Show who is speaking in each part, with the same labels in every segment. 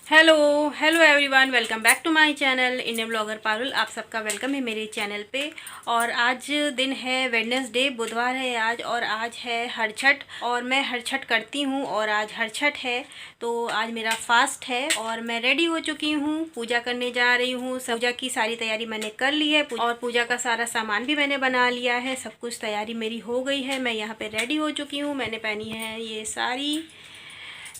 Speaker 1: Hello hello everyone, welcome back to my channel Indian blogger Parul. आप सबका welcome है मेरे चैनल पे। और आज दिन है वेडनेसडे, बुधवार है आज, और आज है हरछठ और मैं हरछठ करती हूँ और आज हरछठ है तो आज मेरा फास्ट है। और मैं रेडी हो चुकी हूँ, पूजा करने जा रही हूँ। पूजा की सारी तैयारी मैंने कर ली है और पूजा का सारा सामान भी मैंने बना लिया है। सब कुछ तैयारी मेरी हो गई है। मैं यहाँ पे रेडी हो चुकी हूँ। मैंने पहनी है ये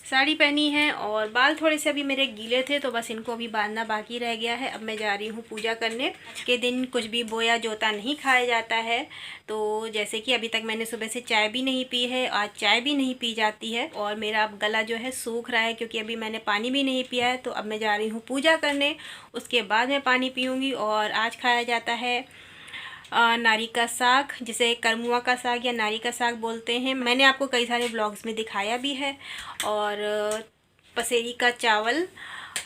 Speaker 1: साड़ी पहनी है और बाल थोड़े से अभी मेरे गीले थे तो बस इनको अभी बांधना बाकी रह गया है। अब मैं जा रही हूँ पूजा करने। आज के दिन कुछ भी बोया जोता नहीं खाया जाता है। तो जैसे कि अभी तक मैंने सुबह से चाय भी नहीं पी है, आज चाय भी नहीं पी जाती है और मेरा अब गला जो है सूख रहा है क्योंकि अभी मैंने पानी भी नहीं पिया है। तो अब मैं जा रही हूँ पूजा करने, उसके बाद मैं पानी पीऊँगी। और आज खाया जाता है नारी का साग, जिसे करमुआ का साग या नारी का साग बोलते हैं। मैंने आपको कई सारे ब्लॉग्स में दिखाया भी है। और पसेरी का चावल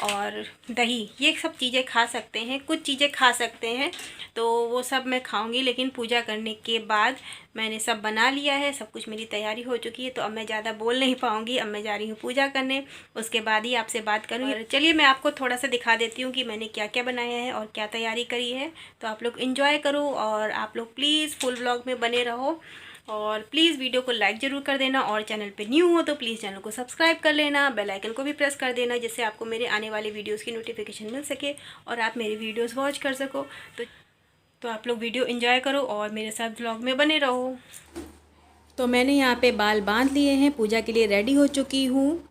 Speaker 1: और दही, ये सब चीज़ें खा सकते हैं, कुछ चीज़ें खा सकते हैं तो वो सब मैं खाऊंगी। लेकिन पूजा करने के बाद मैंने सब बना लिया है, सब कुछ मेरी तैयारी हो चुकी है। तो अब मैं ज़्यादा बोल नहीं पाऊंगी। अब मैं जा रही हूँ पूजा करने, उसके बाद ही आपसे बात करूँगी। और चलिए मैं आपको थोड़ा सा दिखा देती हूँ कि मैंने क्या क्या बनाया है और क्या तैयारी करी है। तो आप लोग इन्जॉय करो और आप लोग प्लीज़ फुल ब्लॉग में बने रहो। और प्लीज़ वीडियो को लाइक ज़रूर कर देना और चैनल पे न्यू हो तो प्लीज़ चैनल को सब्सक्राइब कर लेना, बेल आइकन को भी प्रेस कर देना जिससे आपको मेरे आने वाले वीडियोस की नोटिफिकेशन मिल सके और आप मेरे वीडियोस वॉच कर सको। तो आप लोग वीडियो एंजॉय करो और मेरे साथ व्लॉग में बने रहो। तो मैंने यहाँ पे बाल बांध लिए हैं, पूजा के लिए रेडी हो चुकी हूँ।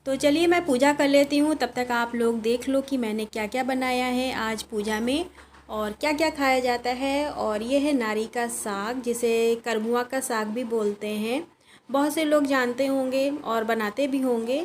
Speaker 1: तो चलिए मैं पूजा कर लेती हूँ, तब तक आप लोग देख लो कि मैंने क्या क्या बनाया है आज पूजा में और क्या क्या खाया जाता है। और ये है नारी का साग, जिसे करमुआ का साग भी बोलते हैं। बहुत से लोग जानते होंगे और बनाते भी होंगे।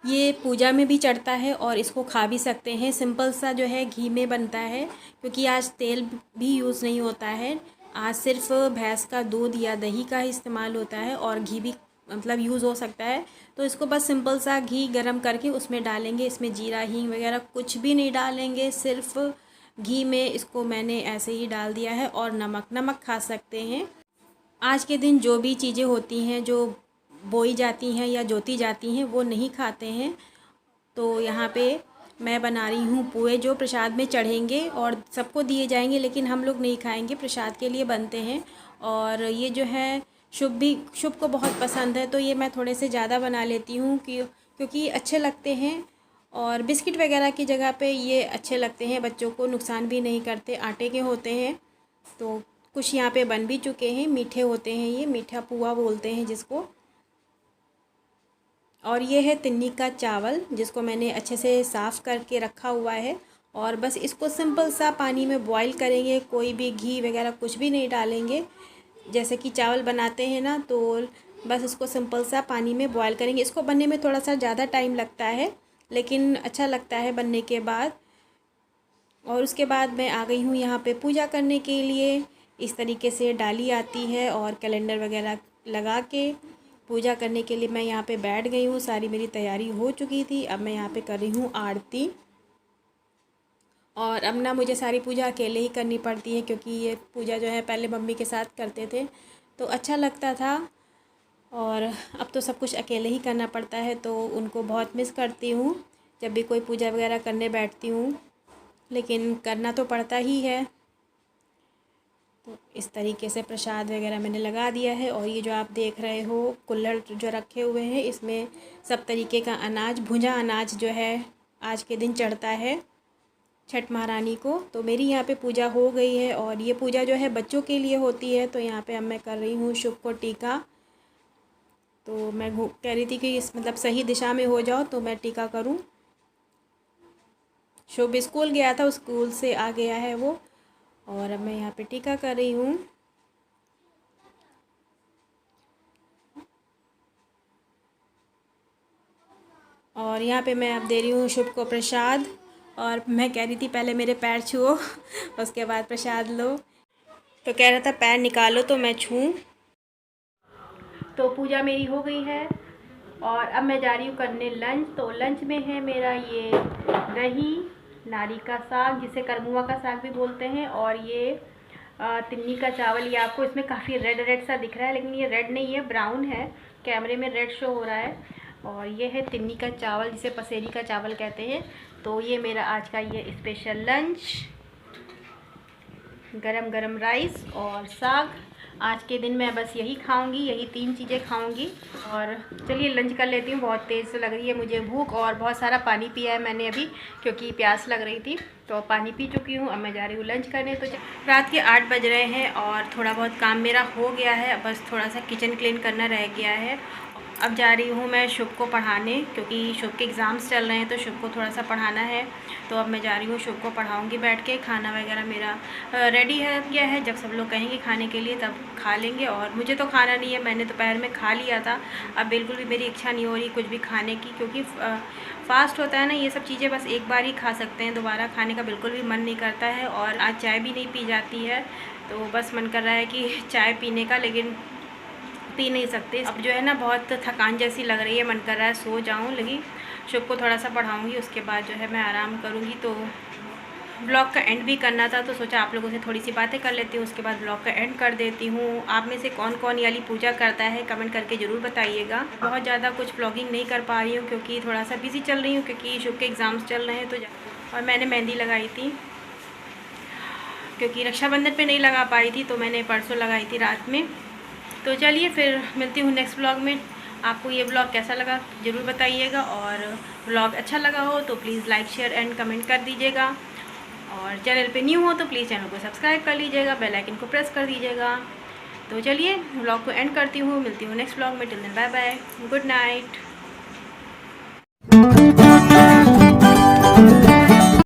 Speaker 1: ये पूजा में भी चढ़ता है और इसको खा भी सकते हैं। सिंपल सा जो है घी में बनता है क्योंकि आज तेल भी यूज़ नहीं होता है। आज सिर्फ भैंस का दूध या दही का ही इस्तेमाल होता है और घी भी मतलब यूज़ हो सकता है। तो इसको बस सिंपल सा घी गरम करके उसमें डालेंगे। इसमें जीरा हींग वगैरह कुछ भी नहीं डालेंगे, सिर्फ घी में इसको मैंने ऐसे ही डाल दिया है। और नमक खा सकते हैं। आज के दिन जो भी चीज़ें होती हैं जो बोई जाती हैं या जोती जाती हैं वो नहीं खाते हैं। तो यहाँ पे मैं बना रही हूँ पोहे, जो प्रसाद में चढ़ेंगे और सबको दिए जाएंगे, लेकिन हम लोग नहीं खाएंगे, प्रसाद के लिए बनते हैं। और ये जो है शुभ को बहुत पसंद है तो ये मैं थोड़े से ज़्यादा बना लेती हूँ क्योंकि अच्छे लगते हैं। और बिस्किट वगैरह की जगह पे ये अच्छे लगते हैं, बच्चों को नुकसान भी नहीं करते, आटे के होते हैं। तो कुछ यहाँ पे बन भी चुके हैं, मीठे होते हैं, ये मीठा पुआ बोलते हैं जिसको। और ये है तिन्नी का चावल, जिसको मैंने अच्छे से साफ़ करके रखा हुआ है। और बस इसको सिंपल सा पानी में बॉईल करेंगे, कोई भी घी वगैरह कुछ भी नहीं डालेंगे। जैसे कि चावल बनाते हैं ना, तो बस इसको सिंपल सा पानी में बॉईल करेंगे। इसको बनने में थोड़ा सा ज़्यादा टाइम लगता है लेकिन अच्छा लगता है बनने के बाद। और उसके बाद मैं आ गई हूँ यहाँ पे पूजा करने के लिए। इस तरीके से डाली आती है और कैलेंडर वगैरह लगा के पूजा करने के लिए मैं यहाँ पे बैठ गई हूँ। सारी मेरी तैयारी हो चुकी थी। अब मैं यहाँ पे कर रही हूँ आरती। और अब ना मुझे सारी पूजा अकेले ही करनी पड़ती है क्योंकि ये पूजा जो है पहले मम्मी के साथ करते थे तो अच्छा लगता था, और अब तो सब कुछ अकेले ही करना पड़ता है। तो उनको बहुत मिस करती हूँ जब भी कोई पूजा वगैरह करने बैठती हूँ, लेकिन करना तो पड़ता ही है। तो इस तरीके से प्रसाद वगैरह मैंने लगा दिया है। और ये जो आप देख रहे हो कुल्हड़ जो रखे हुए हैं, इसमें सब तरीके का अनाज, भुजा अनाज जो है आज के दिन चढ़ता है छठ महारानी को। तो मेरी यहाँ पे पूजा हो गई है और ये पूजा जो है बच्चों के लिए होती है। तो यहाँ पे अब मैं कर रही हूँ शुभ को टीका। तो मैं कह रही थी कि इस मतलब सही दिशा में हो जाओ तो मैं टीका करूँ। शुभ स्कूल गया था, स्कूल से आ गया है वो, और अब मैं यहाँ पे टीका कर रही हूँ। और यहाँ पे मैं अब दे रही हूँ शुभ को प्रसाद। और मैं कह रही थी पहले मेरे पैर छुओ उसके बाद प्रसाद लो। तो कह रहा था पैर निकालो तो मैं छूऊं। तो पूजा मेरी हो गई है और अब मैं जा रही हूँ करने लंच। तो लंच में है मेरा ये दही, नारी का साग जिसे करमुआ का साग भी बोलते हैं, और ये तिन्नी का चावल। ये आपको इसमें काफ़ी रेड रेड सा दिख रहा है लेकिन ये रेड नहीं है, ब्राउन है, कैमरे में रेड शो हो रहा है। और ये है तिन्नी का चावल, जिसे पसेरी का चावल कहते हैं। तो ये मेरा आज का ये स्पेशल लंच, गरम गरम राइस और साग। आज के दिन मैं बस यही खाऊंगी, यही 3 चीज़ें खाऊंगी। और चलिए लंच कर लेती हूँ, बहुत तेज़ लग रही है मुझे भूख, और बहुत सारा पानी पिया है मैंने अभी, क्योंकि प्यास लग रही थी। तो पानी पी चुकी हूँ, अब मैं जा रही हूँ लंच करने। तो रात के 8 बज रहे हैं और थोड़ा बहुत काम मेरा हो गया है, बस थोड़ा सा किचन क्लीन करना रह गया है। अब जा रही हूँ मैं शुभ को पढ़ाने, क्योंकि शुभ के एग्ज़ाम्स चल रहे हैं, तो शुभ को थोड़ा सा पढ़ाना है। तो अब मैं जा रही हूँ, शुभ को पढ़ाऊँगी बैठ के। खाना वगैरह मेरा रेडी है गया है, जब सब लोग कहेंगे खाने के लिए तब खा लेंगे। और मुझे तो खाना नहीं है, मैंने दोपहर में खा लिया था। अब बिल्कुल भी मेरी इच्छा नहीं हो रही कुछ भी खाने की, क्योंकि फास्ट होता है ना, ये सब चीज़ें बस एक बार ही खा सकते हैं, दोबारा खाने का बिल्कुल भी मन नहीं करता है। और आज चाय भी नहीं पी जाती है, तो बस मन कर रहा है कि चाय पीने का, लेकिन पी नहीं सकते। अब जो है ना, बहुत थकान जैसी लग रही है, मन कर रहा है सो जाऊं। लेकिन शुभ को थोड़ा सा पढ़ाऊंगी, उसके बाद जो है मैं आराम करूंगी। तो ब्लॉग का एंड भी करना था, तो सोचा आप लोगों से थोड़ी सी बातें कर लेती हूँ, उसके बाद ब्लॉग का एंड कर देती हूँ। आप में से कौन कौन वाली पूजा करता है कमेंट करके ज़रूर बताइएगा। बहुत ज़्यादा कुछ ब्लॉगिंग नहीं कर पा रही हूँ, क्योंकि थोड़ा सा बिज़ी चल रही हूँ, क्योंकि शुभ के एग्ज़ाम्स चल रहे हैं। तो और मैंने मेहंदी लगाई थी, क्योंकि रक्षाबंधन पे नहीं लगा पाई थी, तो मैंने परसों लगाई थी रात में। तो चलिए फिर मिलती हूँ नेक्स्ट ब्लॉग में। आपको ये ब्लॉग कैसा लगा ज़रूर बताइएगा, और ब्लॉग अच्छा लगा हो तो please like share and comment कर दीजिएगा। और चैनल पे न्यू हो तो प्लीज़ चैनल को सब्सक्राइब कर लीजिएगा, बेल आइकन को प्रेस कर दीजिएगा। तो चलिए ब्लॉग को एंड करती हूँ, मिलती हूँ नेक्स्ट ब्लॉग में। Till then bye bye, good night.